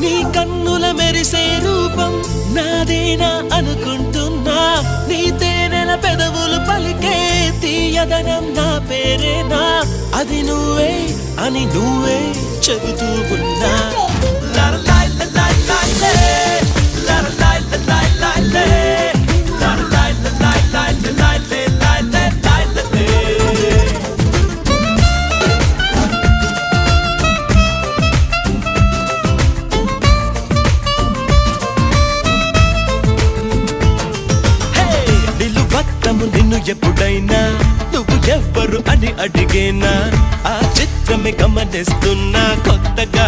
నీ కన్నుల మెరిసే రూపం నాదేనా అనుకుంటున్నా, నీ తేనెల పెదవులు పలికే తీయదనం నా పేరేనా, అది నువ్వే అని నువ్వే చెబుతూ ఉన్నా. నిన్ను ఎప్పుడైనా నువ్వు ఎవ్వరు అని అడిగేనా, ఆ చిత్రమే గమనిస్తున్నా కొత్తగా.